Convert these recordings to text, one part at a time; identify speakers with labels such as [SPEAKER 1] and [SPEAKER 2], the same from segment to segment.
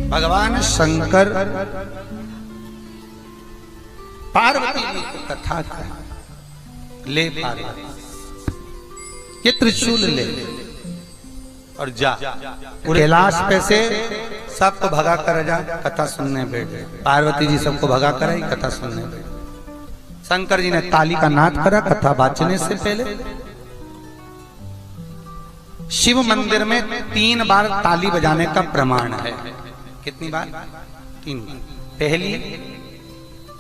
[SPEAKER 1] भगवान शंकर पार्वती जी को कथा कहा, ले पार्वती ये त्रिशूल ले और जा कैलाश पे से सबको भगा कर जा, कथा सुनने बैठ। पार्वती जी सबको भगा कर आई, कथा सुनने बैठ। शंकर जी ने ताली का नाद करा कथा बाचने से पहले। शिव मंदिर में 3 बार ताली बजाने का प्रमाण है। कितनी बार? 3 बार। पहली,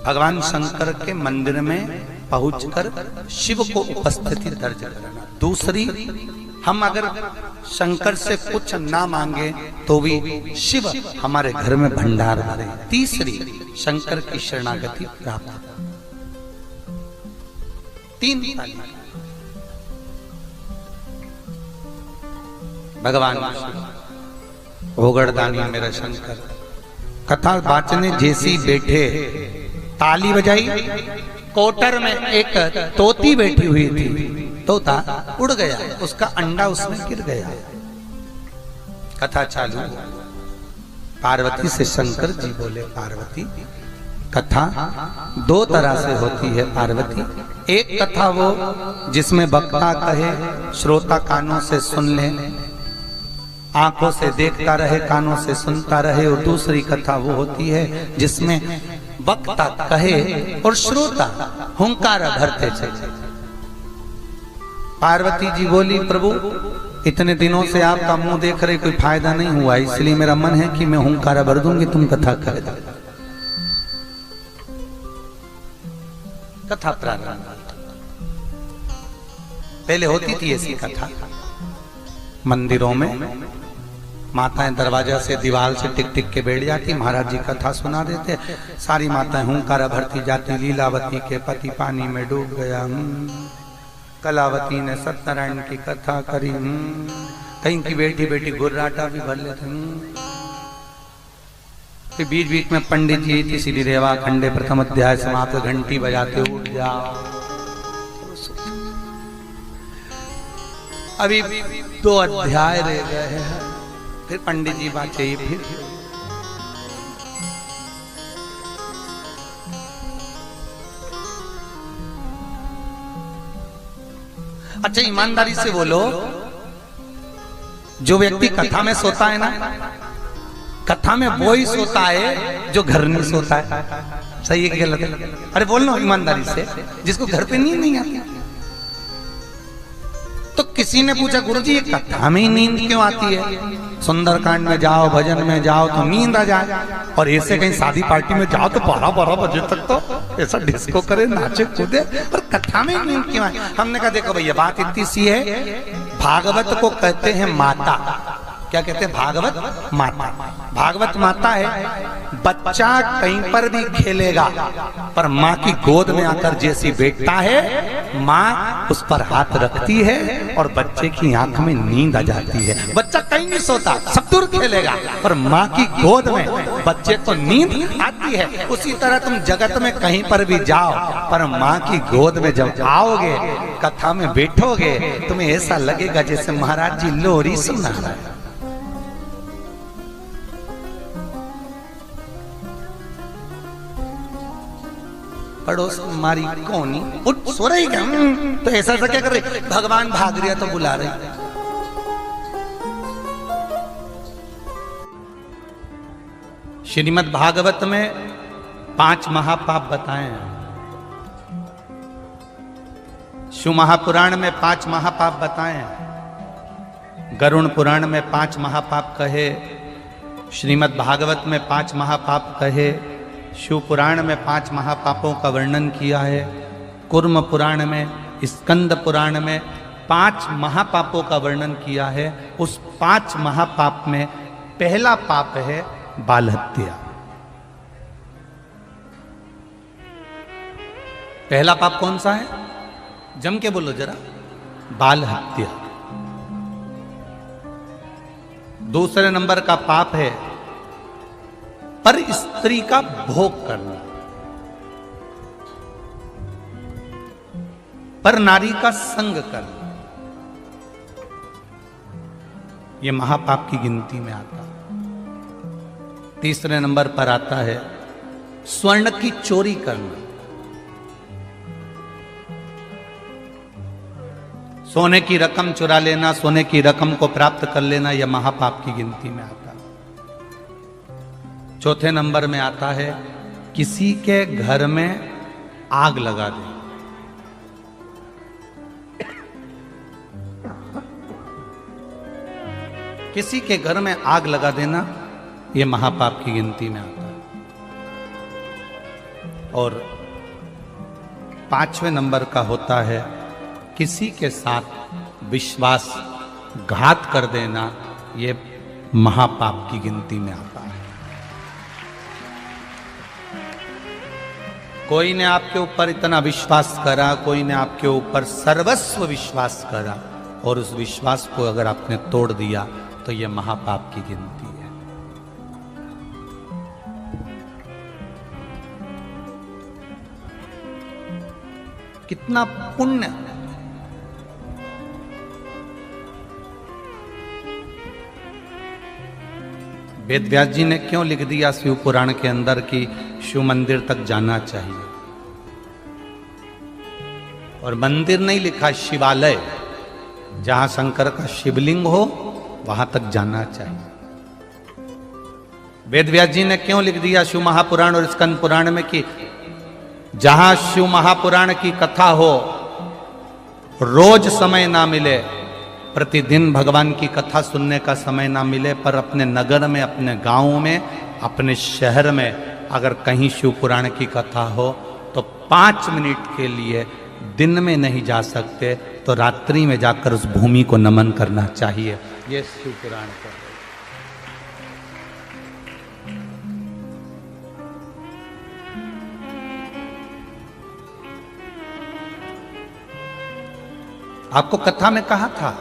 [SPEAKER 1] भगवान शंकर के मंदिर में पहुंचकर शिव को उपस्थिति दर्ज करना। दूसरी, हम अगर शंकर से कुछ ना मांगे तो भी शिव हमारे घर में भंडार भरे। तीसरी, शंकर की शरणागति प्राप्त। 3 ताली। भगवान भोगड़दानी मेरा शंकर कथा बाचने जैसी बैठे, ताली बजाई। कोटर में एक तोती बैठी हुई थी, तोता उड़ गया, उसका अंडा उसमें गिर गया। कथा चालू। पार्वती से शंकर जी बोले, पार्वती कथा 2 तरह से होती है पार्वती। एक कथा वो जिसमें वक्ता कहे, श्रोता कानों से सुन ले, आंखों से देखता रहे, कानों से सुनता रहे। और दूसरी कथा वो होती है जिसमें वक्ता कहे और श्रोता हुंकार भरते चले। पार्वती जी बोली, प्रभु इतने दिनों से आपका मुंह देख रहे, कोई फायदा नहीं हुआ, इसलिए मेरा मन है कि मैं हुंकारा भर दूंगी, तुम कथा कर दो। कथा प्रारंभ। पहले होती थी ऐसी कथा मंदिरों में, माताएं दरवाजा से दीवार से टिक टिक के बैठ जाती, महाराज जी कथा सुना देते। सारी माताएं हुंकारा भरती जाती। लीलावती के पति पानी में डूब गया, कलावती ने सत्यनारायण की कथा करी, कहीं की बेटी बेटी गुर्राटा भी भर लेते। फिर बीच बीच में पंडित जी तीसरी रेवा खंडे प्रथम अध्याय समाप्त, घंटी बजाते उठ जाओ। अभी 2 अध्याय रह गए हैं, फिर पंडित जी बात चाहिए। फिर अच्छा ईमानदारी से बोलो, जो व्यक्ति कथा में सोता है ना, कथा में वो ही सोता है जो घर नहीं सोता है। सही है कि गलत है? अरे बोल लो ईमानदारी से, जिसको घर पे नींद नहीं आती। तो किसी ने पूछा, गुरुजी ये कथा में ही नींद क्यों आती है? सुंदरकांड में जाओ, भजन में जाओ तो नींद आ जाए, और ऐसे कहीं शादी पार्टी में जाओ तो 12-12 बजे तक तो ऐसा डिस्को करे, नाचे कूदे, और कथा में नींद क्यों आए? हमने कहा देखो भैया, बात इतनी सी है, भागवत को कहते हैं माता। क्या कहते हैं? भागवत माता। भागवत माता है, बच्चा कहीं पर भी खेलेगा पर माँ की गोद में आकर जैसी बैठता है, माँ उस पर हाथ रखती है और बच्चे की आंख में नींद आ जाती है। बच्चा कहीं नहीं सोता, सब दूर खेलेगा, पर माँ की गोद में बच्चे को नींद आती है। उसी तरह तुम जगत में कहीं पर भी जाओ, पर माँ की गोद में जब आओगे, कथा में बैठोगे, तुम्हें ऐसा लगेगा जैसे महाराज जी लोरी सुना रहा है। पड़ोस मारी कौनी उठ सो रही क्या? तो ऐसा क्या कर रही? भगवान भाग रहा तो बुला रही। श्रीमद् भागवत में 5 महापाप बताए हैं। शिव महापुराण में 5 महापाप बताए हैं। गरुण पुराण में 5 महापाप कहे। श्रीमद् भागवत में 5 महापाप कहे। शिव पुराण में 5 महापापों का वर्णन किया है। कुर्म पुराण में, स्कंद पुराण में 5 महापापों का वर्णन किया है। उस 5 महापाप में पहला पाप है बाल हत्या। पहला पाप कौन सा है? जम के बोलो जरा। बाल हत्या। दूसरे नंबर का पाप है पर स्त्री का भोग करना, पर नारी का संग करना, यह महापाप की गिनती में आता। तीसरे नंबर पर आता है स्वर्ण की चोरी करना। सोने की रकम चुरा लेना, सोने की रकम को प्राप्त कर लेना, यह महापाप की गिनती में आता है। चौथे नंबर में आता है किसी के घर में आग लगा देना। किसी के घर में आग लगा देना, यह महापाप की गिनती में आता है। और पांचवें नंबर का होता है किसी के साथ विश्वासघात कर देना, यह महापाप की गिनती में आता है। कोई ने आपके ऊपर इतना विश्वास करा, कोई ने आपके ऊपर सर्वस्व विश्वास करा, और उस विश्वास को अगर आपने तोड़ दिया तो यह महापाप की गिनती है। कितना पुण्य। वेद व्यास जी ने क्यों लिख दिया शिव पुराण के अंदर कि शिव मंदिर तक जाना चाहिए, और मंदिर नहीं लिखा, शिवालय, जहां शंकर का शिवलिंग हो वहां तक जाना चाहिए। वेद व्यास जी ने क्यों लिख दिया शिव महापुराण और स्कंद पुराण में कि जहां शिव महापुराण की कथा हो, रोज समय ना मिले, प्रतिदिन भगवान की कथा सुनने का समय ना मिले, पर अपने नगर में, अपने गांव में, अपने शहर में अगर कहीं शिव पुराण की कथा हो तो 5 मिनट के लिए दिन में नहीं जा सकते तो रात्रि में जाकर उस भूमि को नमन करना चाहिए। ये शिव पुराण का। आपको कथा में कहा था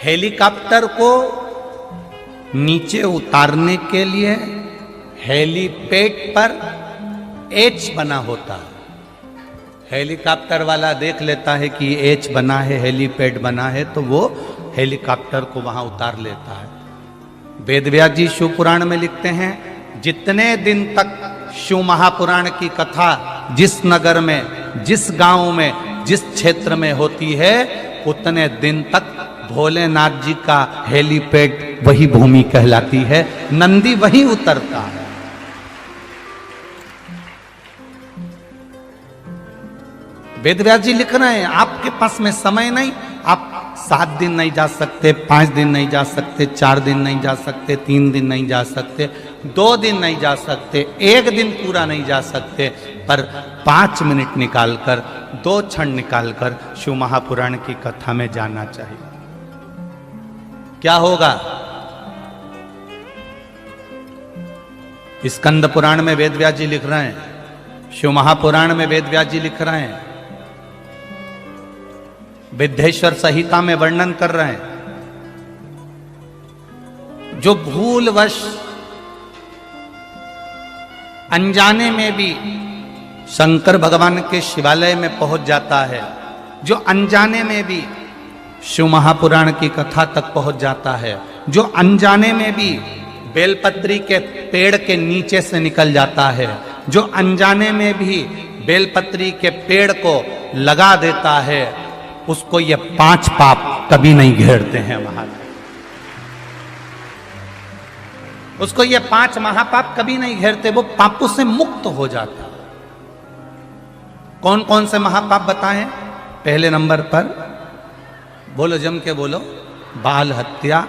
[SPEAKER 1] हेलीकॉप्टर को नीचे उतारने के लिए हेलीपैड पर एच बना होता है। हेलीकॉप्टर वाला देख लेता है कि एच बना है, हेलीपैड बना है, तो वो हेलीकॉप्टर को वहां उतार लेता है। वेदव्यास जी शिव पुराण में लिखते हैं जितने दिन तक शिव महापुराण की कथा जिस नगर में, जिस गांव में, जिस क्षेत्र में होती है, उतने दिन तक भोलेनाथ जी का हेलीपैड वही भूमि कहलाती है, नंदी वही उतरता है। वेदव्यास जी लिख रहे हैं आपके पास में समय नहीं, आप 7 दिन नहीं जा सकते, 5 दिन नहीं जा सकते, 4 दिन नहीं जा सकते, 3 दिन नहीं जा सकते, 2 दिन नहीं जा सकते, 1 दिन पूरा नहीं जा सकते, पर 5 मिनट निकालकर, 2 क्षण निकालकर शिव महापुराण की कथा में जाना चाहिए। क्या होगा? स्कंद पुराण में वेदव्यास जी लिख रहे हैं, शिव महापुराण में वेदव्यास जी लिख रहे हैं, विद्धेश्वर संहिता में वर्णन कर रहे हैं, जो भूलवश अनजाने में भी शंकर भगवान के शिवालय में पहुंच जाता है, जो अनजाने में भी शिव महापुराण की कथा तक पहुंच जाता है, जो अनजाने में भी बेलपत्री के पेड़ के नीचे से निकल जाता है, जो अनजाने में भी बेलपत्री के पेड़ को लगा देता है, उसको ये 5 पाप कभी नहीं घेरते हैं महाराज। उसको ये 5 महापाप कभी नहीं घेरते, वो पापों से मुक्त हो जाता। कौन कौन से महापाप बताएं? पहले नंबर पर बोलो, जम के बोलो, बाल हत्या।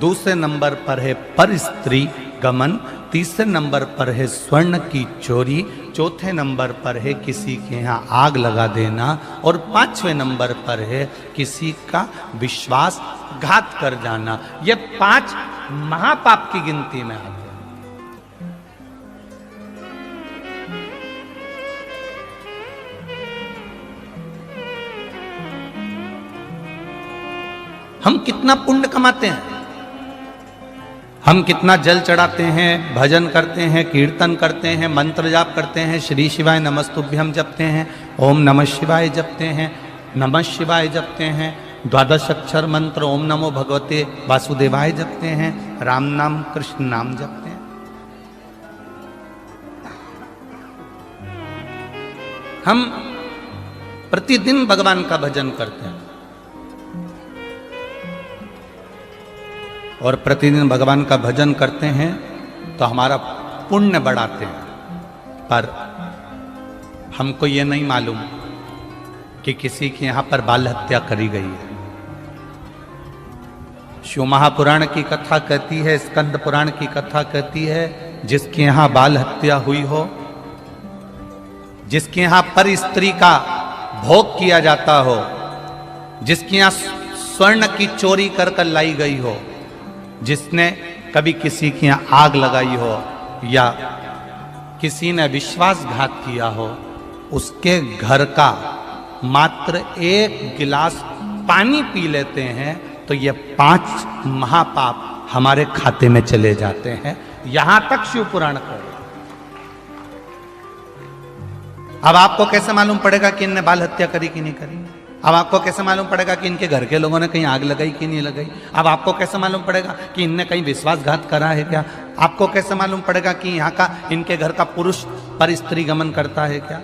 [SPEAKER 1] दूसरे नंबर पर है पर स्त्री गमन। तीसरे नंबर पर है स्वर्ण की चोरी। चौथे नंबर पर है किसी के यहाँ आग लगा देना। और 5वें नंबर पर है किसी का विश्वासघात कर जाना। ये 5 महापाप की गिनती में आते हैं। हम कितना पुण्य कमाते हैं, हम कितना जल चढ़ाते हैं, भजन करते हैं, कीर्तन करते हैं, मंत्र जाप करते हैं, श्री शिवाय नमस्तुभ्यम जपते हैं, ओम नमः शिवाय जपते हैं, नमः शिवाय जपते हैं, द्वादश अक्षर मंत्र ओम नमो भगवते वासुदेवाय जपते हैं, राम नाम कृष्ण नाम जपते हैं। हम प्रतिदिन भगवान का भजन करते हैं और प्रतिदिन भगवान का भजन करते हैं तो हमारा पुण्य बढ़ाते हैं, पर हमको ये नहीं मालूम कि किसी के यहां पर बाल हत्या करी गई है। शिव महापुराण की कथा कहती है, स्कंद पुराण की कथा कहती है, जिसके यहां बाल हत्या हुई हो, जिसके यहां पर स्त्री का भोग किया जाता हो, जिसके यहां स्वर्ण की चोरी कर कर लाई गई हो, जिसने कभी किसी के यहां आग लगाई हो या किसी ने विश्वासघात किया हो, उसके घर का मात्र एक गिलास पानी पी लेते हैं तो ये 5 महापाप हमारे खाते में चले जाते हैं। यहां तक शिव पुराण कर। अब आपको कैसे मालूम पड़ेगा कि इनने बाल हत्या करी कि नहीं करी? अब आपको कैसे मालूम पड़ेगा कि इनके घर के लोगों ने कहीं आग लगाई कि नहीं लगाई? अब आपको कैसे मालूम पड़ेगा कि इनने कहीं विश्वासघात करा है क्या? आपको कैसे मालूम पड़ेगा कि यहाँ का इनके घर का पुरुष पर स्त्री गमन करता है क्या,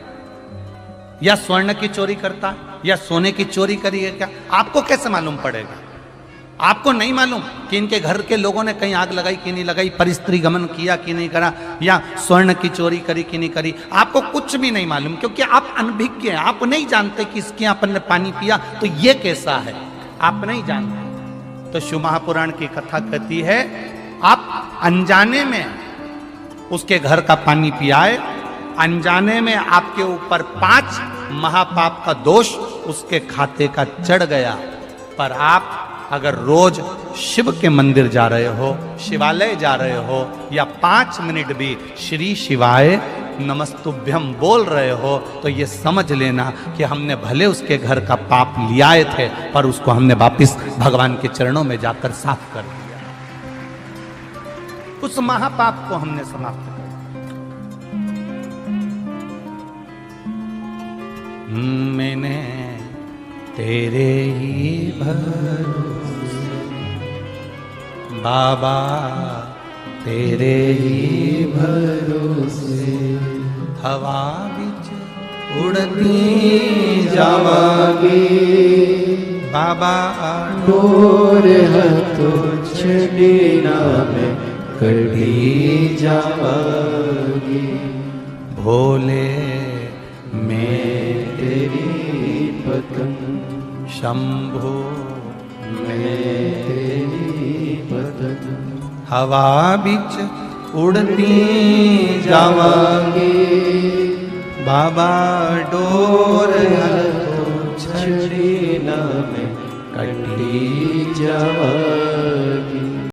[SPEAKER 1] या स्वर्ण की चोरी करता है, या सोने की चोरी करी है क्या? आपको कैसे मालूम पड़ेगा? आपको नहीं मालूम कि इनके घर के लोगों ने कहीं आग लगाई कि नहीं लगाई, पर स्त्री गमन किया कि नहीं करा, या स्वर्ण की चोरी करी कि नहीं करी? आपको कुछ भी नहीं मालूम, क्योंकि आप अनभिज्ञ हैं। आप नहीं जानते कि इसके अपन ने पानी पिया तो ये कैसा है, आप नहीं जानते। तो शिव महापुराण की कथा कहती है, आप अनजाने में उसके घर का पानी पियाए, अनजाने में आपके ऊपर 5 महापाप का दोष उसके खाते का चढ़ गया। पर आप अगर रोज शिव के मंदिर जा रहे हो, शिवालय जा रहे हो, या 5 मिनट भी श्री शिवाय नमस्तुभ्यम बोल रहे हो, तो ये समझ लेना कि हमने भले उसके घर का पाप लियाए थे, पर उसको हमने वापिस भगवान के चरणों में जाकर साफ कर दिया। उस महापाप को हमने समाप्त कर दिया। मैंने तेरे ही भरोसे बाबा, तेरे ही भरोसे हवा बिच उड़ती जावागी बाबा,
[SPEAKER 2] डोर हतो छड़ीना में कड़ी जावागी।
[SPEAKER 1] भोले
[SPEAKER 2] मैं तेरी पतंग,
[SPEAKER 1] शंभो
[SPEAKER 2] मैं तेरी पतंग,
[SPEAKER 1] हवा बिच उड़ती जावागी बाबा, डोर
[SPEAKER 2] तो छड़ीना में कड़ी जावागी।